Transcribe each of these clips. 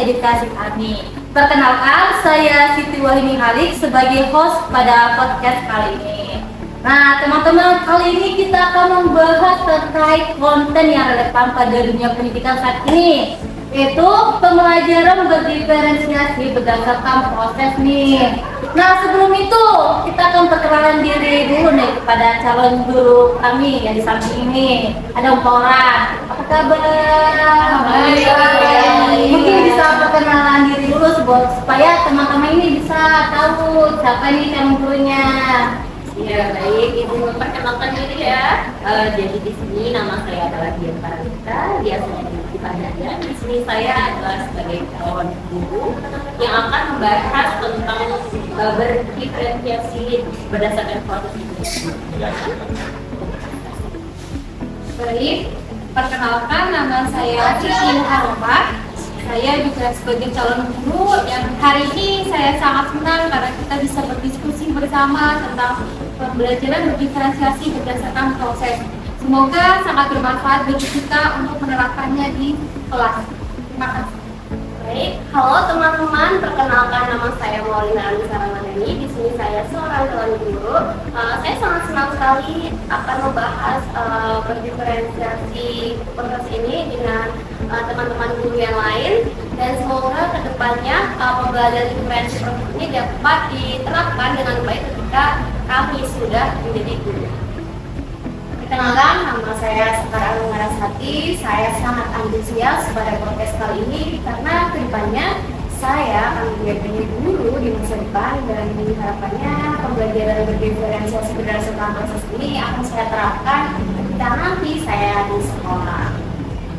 edukasi kami. Perkenalkan, saya Siti Wahini Halik sebagai host pada podcast kali ini. Nah, teman-teman, kali ini kita akan membahas terkait konten yang relevan pada dunia pendidikan saat ini, yaitu pembelajaran berdiferensiasi berdasarkan proses nih. Nah, sebelum itu kita akan perkenalan diri dulu nih kepada calon guru kami yang di samping ini. Ada Umporan. Apa kabar? Baik. Mungkin bisa perkenalan diri dulu supaya teman-teman ini bisa tahu siapa nih calon gurunya. Ya baik, Ibu memperkenalkan diri ya. Jadi di sini nama saya adalah Dian Paranita, biasanya dipanggil. Di sini saya adalah sebagai calon guru yang akan membahas tentang berdiferensiasi berdasarkan proses itu. Baik, perkenalkan nama saya Siti Harumah. Saya juga sebagai calon guru yang hari ini saya sangat senang karena kita bisa berdiskusi bersama tentang pembelajaran berdiferensiasi berdasarkan proses. Semoga sangat bermanfaat bagi kita untuk menerapkannya di kelas. Terima kasih. Baik, halo teman-teman, perkenalkan nama saya Maulina Anissa Ramadhani. Di sini saya seorang calon guru. Saya sangat senang sekali akan membahas berdiferensiasi proses ini dengan teman-teman guru yang lain, dan semoga kedepannya pembelajaran diferensiasi proses ini dapat diterapkan dengan baik ketika kami sudah menjadi guru. Perkenalkan, nama saya Sekar Alung Narasati. Saya sangat antusias pada podcast kali ini karena kedepannya saya akan menjadi guru di masa depan, dan harapannya pembelajaran berdiferensiasi berdasarkan proses ini akan saya terapkan ketika nanti saya di sekolah.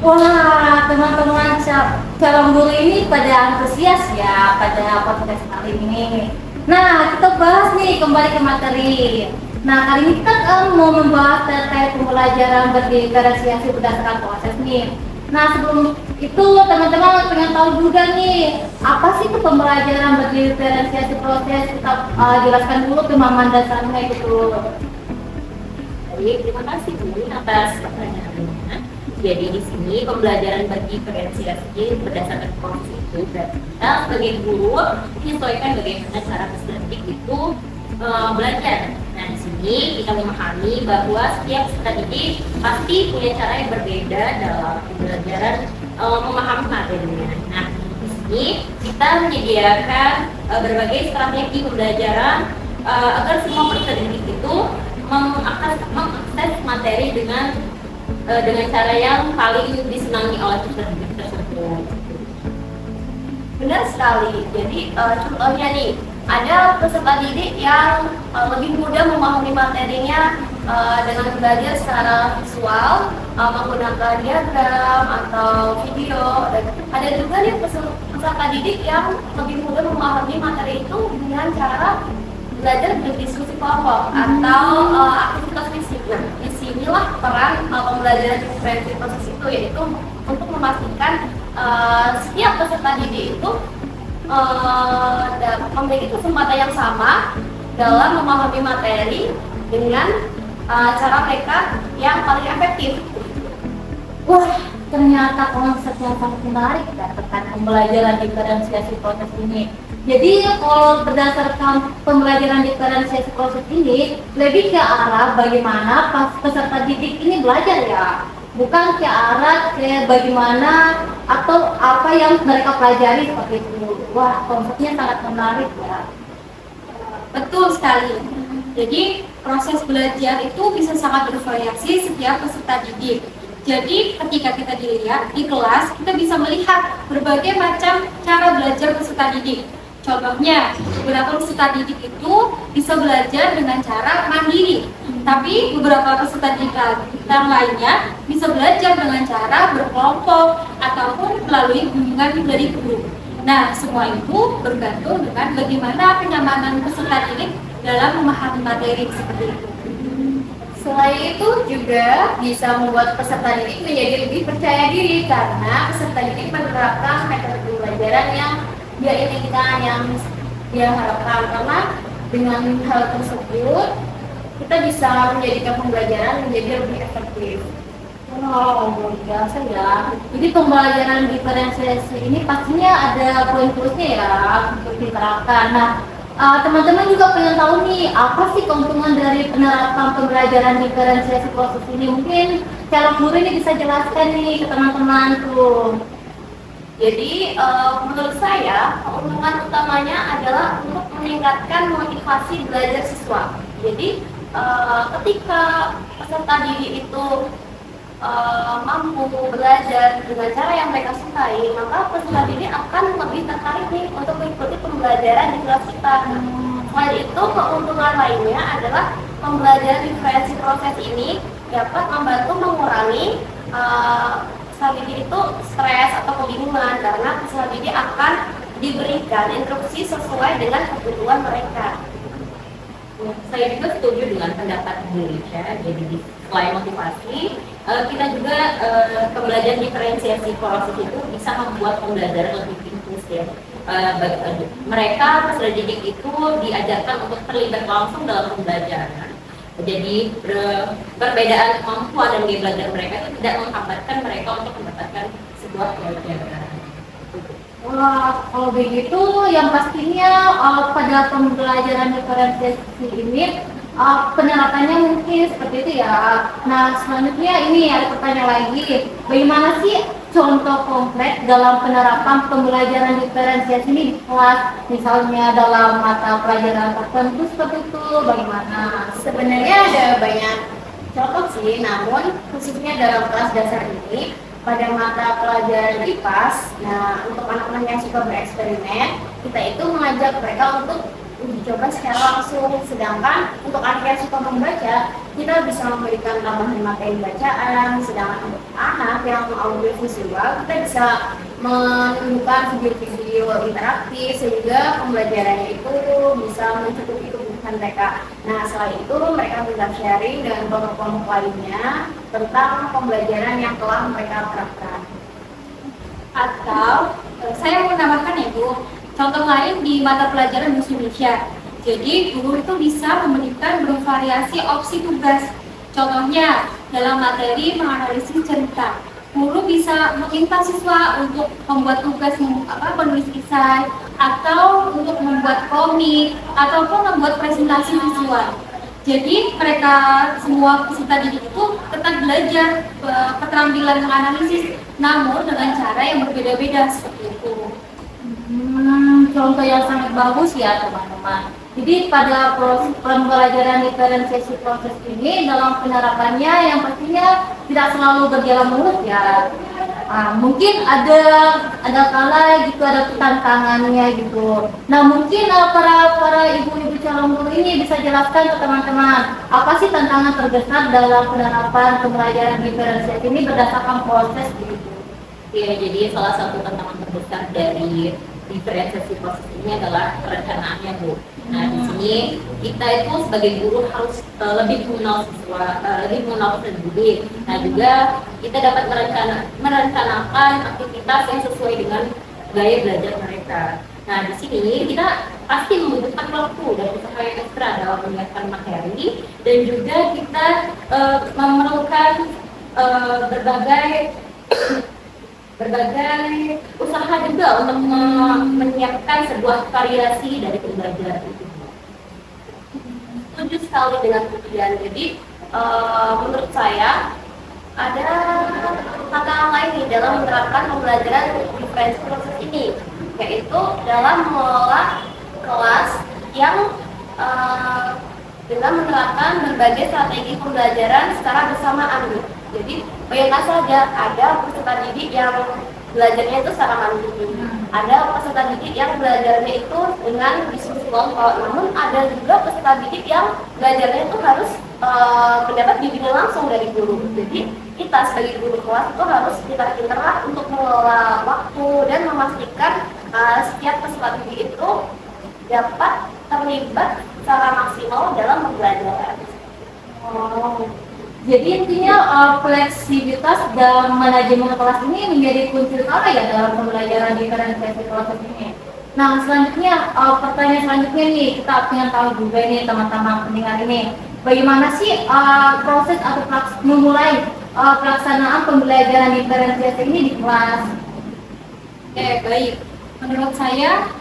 Wah, teman-teman calon guru ini pada antusias ya pada podcast kali ini. Nah, kita bahas nih kembali ke materi. Nah, kali ini kita mau membahas terkait pembelajaran berdiferensiasi berdasarkan proses nih. Nah, sebelum itu teman-teman pengen tahu juga nih, apa sih itu pembelajaran berdiferensiasi proses? Kita jelaskan dulu pemahaman dasarnya gitu. Baik, terima kasih Bu atas pertanyaannya. Jadi di sini pembelajaran berdiferensiasi berdasarkan proses itu berarti kita sebagai guru menyesuaikan bagaimana cara peserta didik itu belajar. Nah, di sini kita memahami bahwa setiap peserta didik pasti punya cara yang berbeda dalam pembelajaran memahami materinya. Nah, di sini kita menyediakan berbagai strategi pembelajaran agar semua peserta didik itu mengakses materi dengan cara yang paling disenangi oleh peserta didik tersebut. Benar sekali. Jadi contohnya nih, ada peserta didik yang lebih mudah memahami materinya dengan belajar secara visual, menggunakan diagram atau video. Dan ada juga nih peserta didik yang lebih mudah memahami materi itu dengan cara belajar berdiskusi kelompok atau aktivitas fisik. Nah, disinilah peran pembelajaran diferensiasi proses itu, yaitu untuk memastikan setiap peserta didik itu memiliki kesempatan yang sama dalam memahami materi dengan cara mereka yang paling efektif. Wah, ternyata konsepnya sangat menarik ya terkait pembelajaran diferensiasi proses ini. Jadi kalau berdasarkan pembelajaran diferensiasi proses ini lebih ke arah bagaimana peserta didik ini belajar ya, bukan ke arah ke bagaimana atau apa yang mereka pelajari seperti itu. Wah, konsepnya sangat menarik ya. Betul sekali. Jadi proses belajar itu bisa sangat bervariasi setiap peserta didik. Jadi ketika kita dilihat di kelas, kita bisa melihat berbagai macam cara belajar peserta didik. Contohnya, beberapa peserta didik itu bisa belajar dengan cara mandiri, tapi beberapa peserta didik yang lainnya bisa belajar dengan cara berkelompok ataupun melalui bimbingan dari guru. Nah, semua itu bergantung dengan bagaimana kenyamanan peserta didik dalam memahami materi seperti itu. Selain itu juga bisa membuat peserta didik menjadi lebih percaya diri karena peserta didik menerapkan metode pembelajaran yang dia inginkan, yang dia harapkan. Karena dengan hal tersebut kita bisa menjadikan pembelajaran menjadi lebih efektif. Wow, luar biasa ya. Jadi pembelajaran diferensiasi ini pastinya ada poin plusnya ya untuk diterapkan. Nah, teman-teman juga pengen tahu nih, apa sih keuntungan dari penerapan pembelajaran diferensiasi proses ini? Mungkin calon guru ini bisa jelaskan nih ke teman-teman tuh. Jadi menurut saya keuntungan utamanya adalah untuk meningkatkan motivasi belajar siswa. Jadi ketika peserta didik itu mampu belajar dengan cara yang mereka sukai, maka peserta didik akan lebih tertarik nih untuk mengikuti pembelajaran di kelas kita. Selain itu, keuntungan lainnya adalah pembelajaran diferensi proses ini dapat membantu mengurangi peserta didik itu stres atau kebingungan karena peserta didik akan diberikan instruksi sesuai dengan kebutuhan mereka. Saya juga setuju dengan pendapat Bu Risha. Jadi selain motivasi, kita juga pembelajaran diferensiasi proses itu bisa membuat pembelajaran lebih inklusif. Mereka peserta didik itu diajarkan untuk terlibat langsung dalam pembelajaran. Jadi perbedaan kemampuan dan gaya belajar mereka itu tidak menghambatkan mereka untuk mendapatkan sebuah pelajaran. Wah, kalau begitu yang pastinya pada pembelajaran diferensiasi ini penerapannya mungkin seperti itu ya. Nah, selanjutnya ini ada pertanyaan lagi. Bagaimana sih contoh konkret dalam penerapan pembelajaran diferensiasi ini di kelas? Misalnya dalam mata pelajaran tertentu seperti itu, bagaimana? Sebenarnya ada banyak contoh sih, namun khususnya dalam kelas dasar ini pada mata pelajaran IPAS, nah untuk anak-anak yang suka bereksperimen, kita itu mengajak mereka untuk uji coba secara langsung. Sedangkan untuk anak yang suka membaca, kita bisa memberikan tambahan materi bacaan. Sedangkan untuk anak yang audio visual, kita bisa menunjukkan video-video interaktif sehingga pembelajarannya itu bisa mencukupi kebutuhan mereka. Nah, selain itu mereka bisa sharing dengan kelompok-kelompok lainnya tentang pembelajaran yang telah mereka terapkan. Atau saya mau menambahkan ya Bu, contoh lain di mata pelajaran bahasa Indonesia. Jadi guru itu bisa memberikan bervariasi opsi tugas. Contohnya dalam materi menganalisis cerita, guru bisa meminta siswa untuk membuat tugas penulis esai atau untuk membuat komik ataupun membuat presentasi visual. Jadi mereka semua peserta didik itu tetap belajar keterampilan menganalisis, namun dengan cara yang berbeda-beda seperti itu. Contoh yang sangat bagus ya teman-teman. Jadi pada proses pembelajaran diferensiasi proses ini dalam penerapannya yang pastinya tidak selalu berjalan mulus ya. Mungkin ada kala gitu, ada tantangannya gitu. Nah mungkin para ibu-ibu calon guru ini bisa jelaskan ke teman-teman apa sih tantangan terbesar dalam penerapan pembelajaran diferensiasi ini berdasarkan proses gitu. Ya, jadi salah satu tantangan terbesar dari diferensiasi proses ini adalah perencanaannya, Bu. Nah, di sini kita itu sebagai guru harus lebih mengenal siswa, lebih mengenal peserta didik. Nah, juga kita dapat merencanakan aktivitas yang sesuai dengan gaya belajar mereka. Nah, di sini kita pasti membutuhkan waktu dan usaha yang ekstra dalam menyiapkan materi, dan juga kita memerlukan berbagai usaha juga untuk menyiapkan sebuah variasi dari pembelajaran itu. Setuju sekali dengan pujian. Jadi menurut saya ada tantangan lain nih dalam menerapkan pembelajaran diferensi proses ini, yaitu dalam mengelola kelas yang dengan menerapkan berbagai strategi pembelajaran secara bersamaan. Jadi bayangkan saja ada peserta didik yang belajarnya itu secara mandiri, ada peserta didik yang belajarnya itu dengan diskusi kelompok, namun ada juga peserta didik yang belajarnya itu harus mendapat bimbingan langsung dari guru. Jadi kita sebagai guru kelas itu harus pintar-pintar untuk mengelola waktu dan memastikan setiap peserta didik itu dapat terlibat secara maksimal dalam pembelajaran. Jadi intinya fleksibilitas dalam manajemen kelas ini menjadi kunci utama ya dalam pembelajaran diferensiasi proses ini. Nah selanjutnya pertanyaan selanjutnya nih, kita ingin tahu juga nih teman-teman pendengar ini, bagaimana sih proses atau memulai pelaksanaan pembelajaran diferensiasi ini di kelas. Oke, baik. Menurut saya,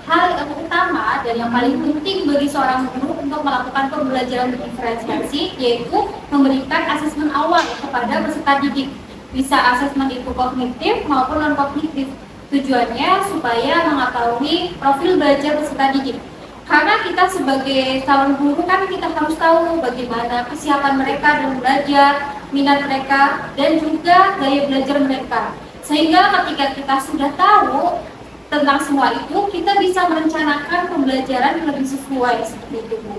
hal yang utama dan yang paling penting bagi seorang guru untuk melakukan pembelajaran diferensiasi yaitu memberikan asesmen awal kepada peserta didik. Bisa asesmen itu kognitif maupun non-kognitif. Tujuannya supaya mengetahui profil belajar peserta didik. Karena kita sebagai calon guru kan kita harus tahu bagaimana kesiapan mereka dalam belajar, minat mereka, dan juga gaya belajar mereka. Sehingga ketika kita sudah tahu tentang semua itu, kita bisa merencanakan pembelajaran yang lebih sesuai seperti itu, Bu.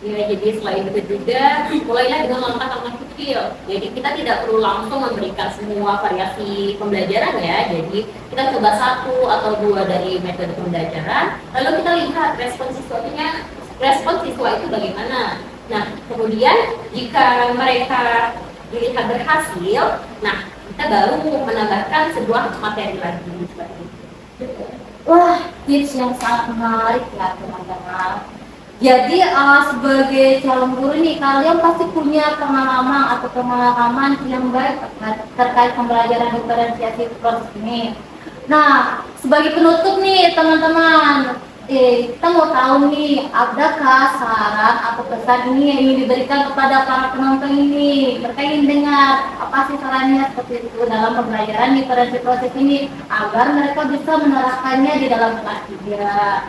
Ya, jadi selain itu juga mulailah dengan langkah-langkah kecil. Jadi kita tidak perlu langsung memberikan semua variasi pembelajaran ya. Jadi kita coba 1 atau 2 dari metode pembelajaran, lalu kita lihat respon siswa itu bagaimana. Nah, kemudian jika mereka dilihat berhasil, nah kita baru menambahkan sebuah materi lagi seperti itu. Wah, tips yang sangat menarik ya teman-teman. Jadi sebagai calon guru nih, kalian pasti punya pengalaman yang baik terkait pembelajaran diferensiasi proses ini. Nah, sebagai penutup nih teman-teman, kita mau tahu nih, adakah saran atau pesan ini yang ingin diberikan kepada para penonton ini? Mereka ingin dengar apa sih sarannya seperti itu dalam pembelajaran diferensiasi proses ini agar mereka bisa menerapkannya di dalam kelas juga.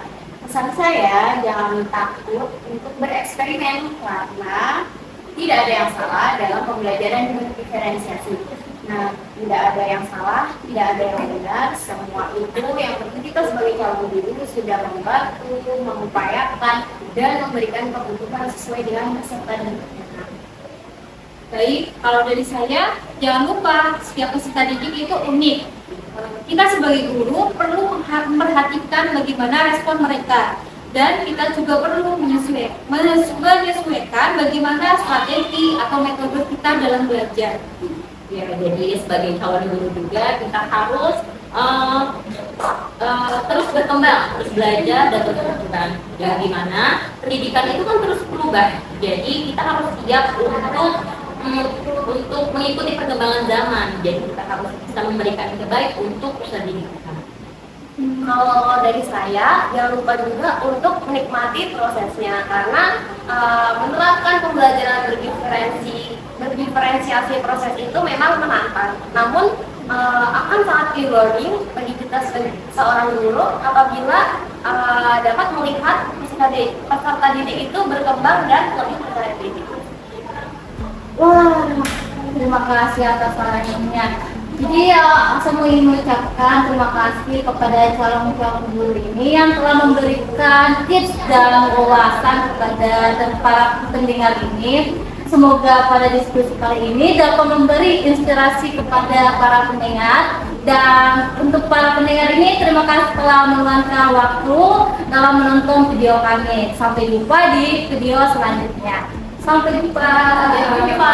Pesan saya, jangan takut untuk bereksperimen karena tidak ada yang salah dalam pembelajaran diferensiasi. Nah, tidak ada yang salah, tidak ada yang benar, semua itu yang penting kita sebagai calon guru sudah membantu, mengupayakan, dan memberikan kebutuhan sesuai dengan peserta didiknya. Baik, kalau dari saya, jangan lupa setiap peserta didik itu unik. Kita sebagai guru perlu memperhatikan bagaimana respon mereka, dan kita juga perlu menyesuaikan bagaimana strategi atau metode kita dalam belajar. Ya, jadi sebagai calon guru juga kita harus terus berkembang, terus belajar dan terus berkembang. Ya, gimana pendidikan itu kan terus berubah. Jadi kita harus siap untuk mengikuti perkembangan zaman. Jadi kita harus bisa memberikan yang terbaik untuk peserta didik kita. Kalau dari saya, jangan lupa juga untuk menikmati prosesnya karena menerapkan pembelajaran berdiferensiasi proses itu memang menantang. Namun akan sangat rewarding bagi kita seorang guru apabila dapat melihat peserta didik itu berkembang dan lebih percaya diri. Wah, terima kasih atas sarannya. Jadi saya mau ingin mengucapkan terima kasih kepada calon-calon guru ini yang telah memberikan tips dan wawasan kepada para pendengar ini. Semoga pada diskusi kali ini dapat memberi inspirasi kepada para pendengar. Dan untuk para pendengar ini, terima kasih telah meluangkan waktu dalam menonton video kami. Sampai jumpa di video selanjutnya. Sampai jumpa. Sampai jumpa.